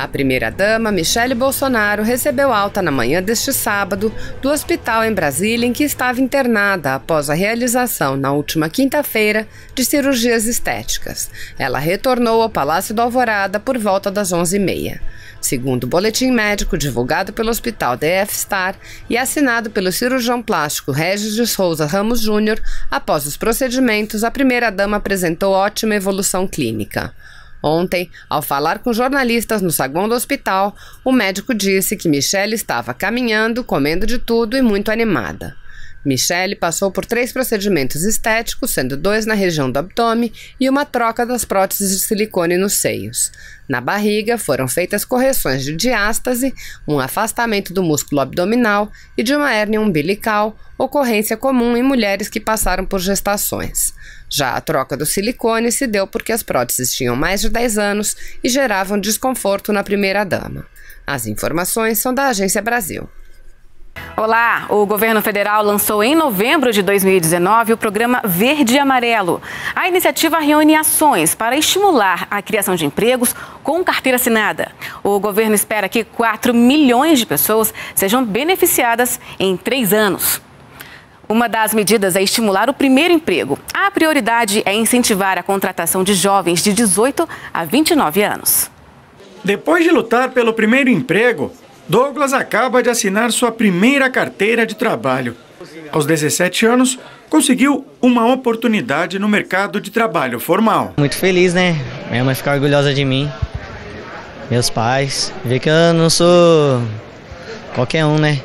A primeira-dama, Michele Bolsonaro, recebeu alta na manhã deste sábado do hospital em Brasília em que estava internada após a realização, na última quinta-feira, de cirurgias estéticas. Ela retornou ao Palácio do Alvorada por volta das 11h30. Segundo o boletim médico divulgado pelo Hospital DF Star e assinado pelo cirurgião plástico Regis de Souza Ramos Júnior, após os procedimentos, a primeira-dama apresentou ótima evolução clínica. Ontem, ao falar com jornalistas no saguão do hospital, o médico disse que Michele estava caminhando, comendo de tudo e muito animada. Michele passou por 3 procedimentos estéticos, sendo 2 na região do abdômen e uma troca das próteses de silicone nos seios. Na barriga foram feitas correções de diástase, um afastamento do músculo abdominal e de uma hérnia umbilical, ocorrência comum em mulheres que passaram por gestações. Já a troca do silicone se deu porque as próteses tinham mais de 10 anos e geravam desconforto na primeira-dama. As informações são da Agência Brasil. Olá, o governo federal lançou em novembro de 2019 o programa Verde e Amarelo. A iniciativa reúne ações para estimular a criação de empregos com carteira assinada. O governo espera que 4 milhões de pessoas sejam beneficiadas em 3 anos. Uma das medidas é estimular o primeiro emprego. A prioridade é incentivar a contratação de jovens de 18 a 29 anos. Depois de lutar pelo primeiro emprego, Douglas acaba de assinar sua primeira carteira de trabalho. Aos 17 anos, conseguiu uma oportunidade no mercado de trabalho formal. Muito feliz, né? Minha mãe fica orgulhosa de mim, meus pais. Vê que eu não sou qualquer um, né?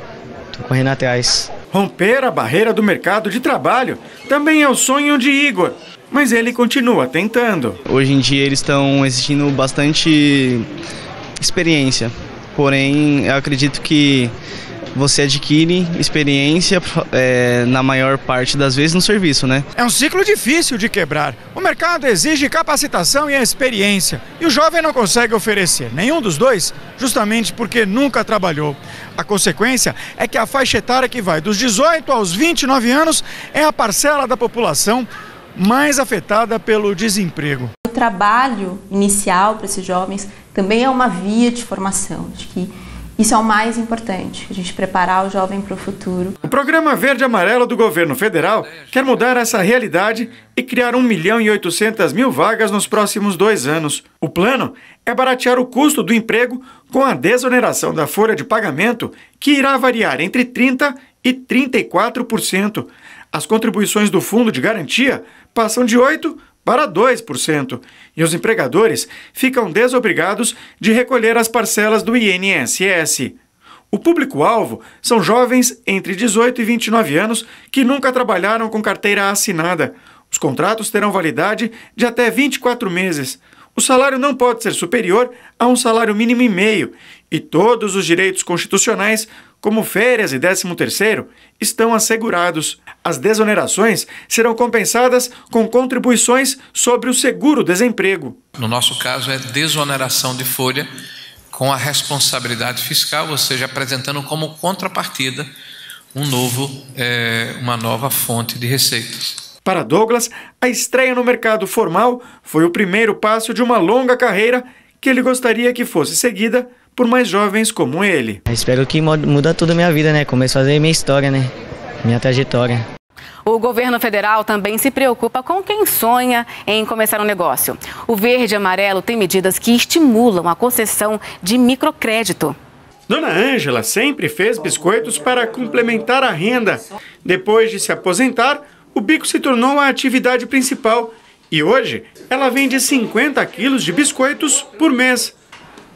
Tô correndo atrás. Romper a barreira do mercado de trabalho também é o sonho de Igor, mas ele continua tentando. Hoje em dia eles estão exigindo bastante experiência. Porém, eu acredito que você adquire experiência na maior parte das vezes no serviço, né? É um ciclo difícil de quebrar. O mercado exige capacitação e experiência. E o jovem não consegue oferecer nenhum dos dois, justamente porque nunca trabalhou. A consequência é que a faixa etária que vai dos 18 aos 29 anos é a parcela da população mais afetada pelo desemprego. O trabalho inicial para esses jovens também é uma via de formação. Acho que isso é o mais importante, a gente preparar o jovem para o futuro. O programa Verde e Amarelo do governo federal quer mudar essa realidade e criar 1.800.000 vagas nos próximos 2 anos. O plano é baratear o custo do emprego com a desoneração da folha de pagamento, que irá variar entre 30% e 34%. As contribuições do Fundo de Garantia passam de 8% para 2%, e os empregadores ficam desobrigados de recolher as parcelas do INSS. O público-alvo são jovens entre 18 e 29 anos que nunca trabalharam com carteira assinada. Os contratos terão validade de até 24 meses. O salário não pode ser superior a um salário mínimo e meio, e todos os direitos constitucionais, como férias e 13º, estão assegurados. As desonerações serão compensadas com contribuições sobre o seguro-desemprego. No nosso caso, é desoneração de folha com a responsabilidade fiscal, ou seja, apresentando como contrapartida uma nova fonte de receitas. Para Douglas, a estreia no mercado formal foi o primeiro passo de uma longa carreira que ele gostaria que fosse seguida por mais jovens como ele. Espero que muda tudo a minha vida, né? Começo a fazer minha história, né? Minha trajetória. O governo federal também se preocupa com quem sonha em começar um negócio. O Verde e Amarelo tem medidas que estimulam a concessão de microcrédito. Dona Ângela sempre fez biscoitos para complementar a renda. Depois de se aposentar, o bico se tornou a atividade principal e hoje ela vende 50 quilos de biscoitos por mês.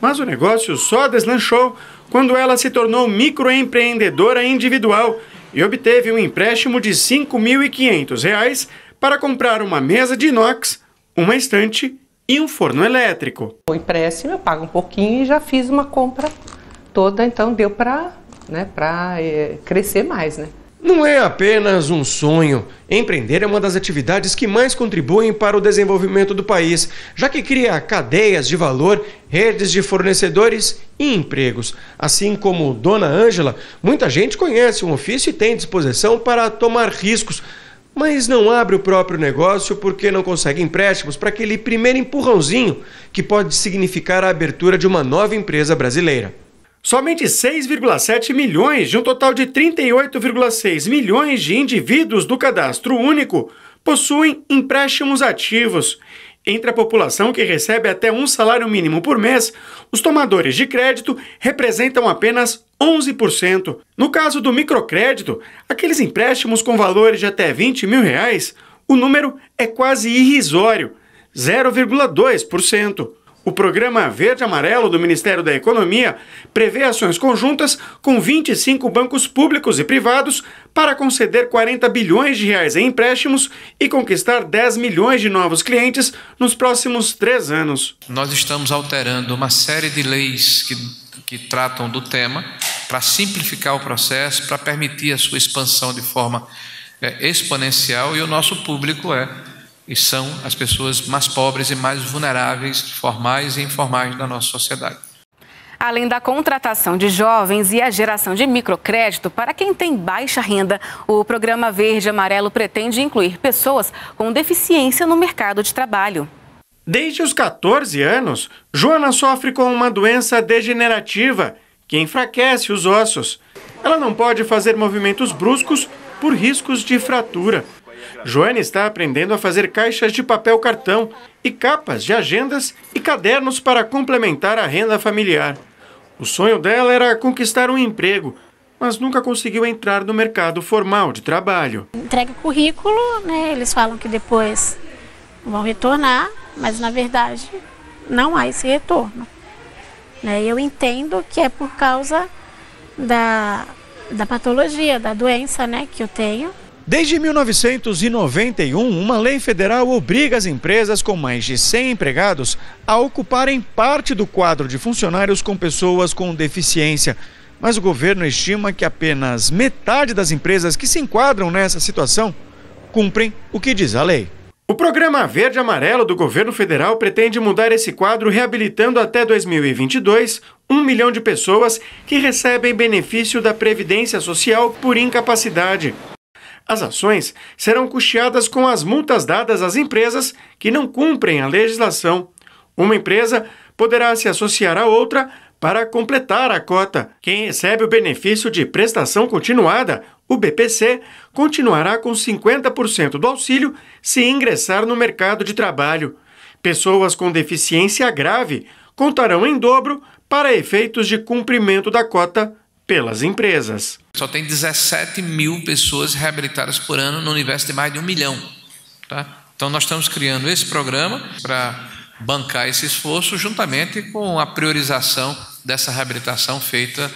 Mas o negócio só deslanchou quando ela se tornou microempreendedora individual e obteve um empréstimo de R$ 5.500 para comprar uma mesa de inox, uma estante e um forno elétrico. O empréstimo eu pago um pouquinho e já fiz uma compra toda, então deu para crescer mais, né? Não é apenas um sonho. Empreender é uma das atividades que mais contribuem para o desenvolvimento do país, já que cria cadeias de valor, redes de fornecedores e empregos. Assim como Dona Ângela, muita gente conhece o ofício e tem disposição para tomar riscos, mas não abre o próprio negócio porque não consegue empréstimos para aquele primeiro empurrãozinho que pode significar a abertura de uma nova empresa brasileira. Somente 6,7 milhões de um total de 38,6 milhões de indivíduos do cadastro único possuem empréstimos ativos. Entre a população que recebe até um salário mínimo por mês, os tomadores de crédito representam apenas 11%. No caso do microcrédito, aqueles empréstimos com valores de até R$20 mil, o número é quase irrisório, 0,2%. O programa Verde Amarelo do Ministério da Economia prevê ações conjuntas com 25 bancos públicos e privados para conceder 40 bilhões de reais em empréstimos e conquistar 10 milhões de novos clientes nos próximos 3 anos. Nós estamos alterando uma série de leis que tratam do tema para simplificar o processo, para permitir a sua expansão de forma exponencial, e o nosso público e são as pessoas mais pobres e mais vulneráveis, formais e informais da nossa sociedade. Além da contratação de jovens e a geração de microcrédito para quem tem baixa renda, o programa Verde Amarelo pretende incluir pessoas com deficiência no mercado de trabalho. Desde os 14 anos, Joana sofre com uma doença degenerativa que enfraquece os ossos. Ela não pode fazer movimentos bruscos por riscos de fratura. Joana está aprendendo a fazer caixas de papel cartão e capas de agendas e cadernos para complementar a renda familiar. O sonho dela era conquistar um emprego, mas nunca conseguiu entrar no mercado formal de trabalho. Entrega o currículo, né? Eles falam que depois vão retornar, mas na verdade não há esse retorno. Eu entendo que é por causa da patologia, da doença, que eu tenho. Desde 1991, uma lei federal obriga as empresas com mais de 100 empregados a ocuparem parte do quadro de funcionários com pessoas com deficiência. Mas o governo estima que apenas metade das empresas que se enquadram nessa situação cumprem o que diz a lei. O programa Verde Amarelo do governo federal pretende mudar esse quadro, reabilitando até 2022 1 milhão de pessoas que recebem benefício da Previdência Social por incapacidade. As ações serão custeadas com as multas dadas às empresas que não cumprem a legislação. Uma empresa poderá se associar a outra para completar a cota. Quem recebe o benefício de prestação continuada, o BPC, continuará com 50% do auxílio se ingressar no mercado de trabalho. Pessoas com deficiência grave contarão em dobro para efeitos de cumprimento da cota pelas empresas. Só tem 17 mil pessoas reabilitadas por ano no universo de mais de 1 milhão. Tá? Então nós estamos criando esse programa para bancar esse esforço juntamente com a priorização dessa reabilitação feita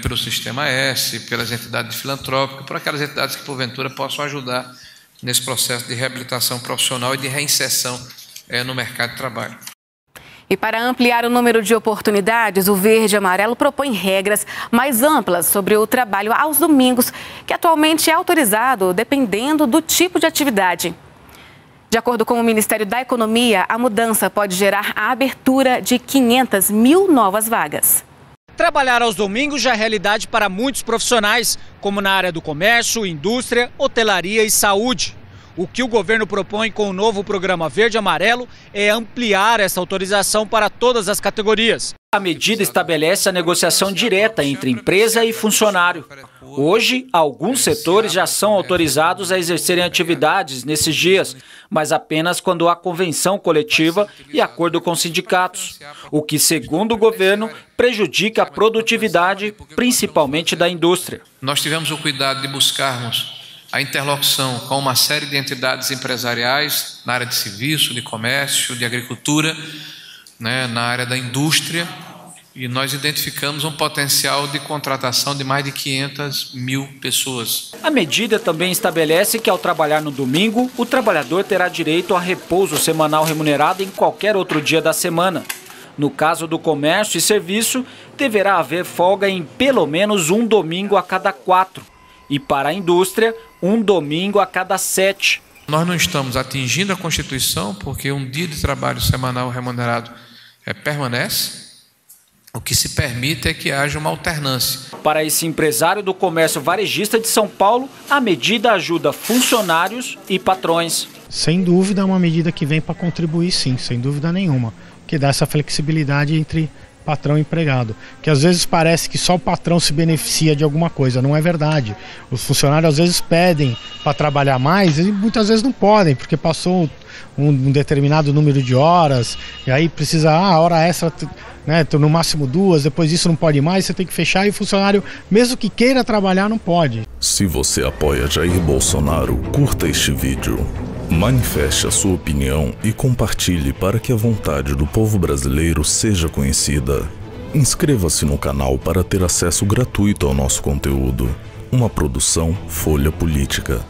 pelo Sistema S, pelas entidades filantrópicas, por aquelas entidades que porventura possam ajudar nesse processo de reabilitação profissional e de reinserção no mercado de trabalho. E para ampliar o número de oportunidades, o Verde Amarelo propõe regras mais amplas sobre o trabalho aos domingos, que atualmente é autorizado dependendo do tipo de atividade. De acordo com o Ministério da Economia, a mudança pode gerar a abertura de 500 mil novas vagas. Trabalhar aos domingos já é realidade para muitos profissionais, como na área do comércio, indústria, hotelaria e saúde. O que o governo propõe com o novo programa Verde Amarelo é ampliar essa autorização para todas as categorias. A medida estabelece a negociação direta entre empresa e funcionário. Hoje, alguns setores já são autorizados a exercerem atividades nesses dias, mas apenas quando há convenção coletiva e acordo com sindicatos, o que, segundo o governo, prejudica a produtividade, principalmente da indústria. Nós tivemos o cuidado de buscarmos a interlocução com uma série de entidades empresariais na área de serviço, de comércio, de agricultura, na área da indústria, e nós identificamos um potencial de contratação de mais de 500 mil pessoas. A medida também estabelece que, ao trabalhar no domingo, o trabalhador terá direito a repouso semanal remunerado em qualquer outro dia da semana. No caso do comércio e serviço, deverá haver folga em pelo menos um domingo a cada 4. E para a indústria, um domingo a cada 7. Nós não estamos atingindo a Constituição porque um dia de trabalho semanal remunerado permanece, O que se permite é que haja uma alternância. Para esse empresário do comércio varejista de São Paulo, a medida ajuda funcionários e patrões. Sem dúvida é uma medida que vem para contribuir, sim, sem dúvida nenhuma, que dá essa flexibilidade entre patrão e empregado, que às vezes parece que só o patrão se beneficia de alguma coisa, não é verdade. Os funcionários às vezes pedem para trabalhar mais e muitas vezes não podem, porque passou um determinado número de horas, e aí precisa, a hora extra, né, no máximo 2, depois disso não pode mais, você tem que fechar, e o funcionário, mesmo que queira trabalhar, não pode. Se você apoia Jair Bolsonaro, curta este vídeo, manifeste a sua opinião e compartilhe para que a vontade do povo brasileiro seja conhecida. Inscreva-se no canal para ter acesso gratuito ao nosso conteúdo. Uma produção Folha Política.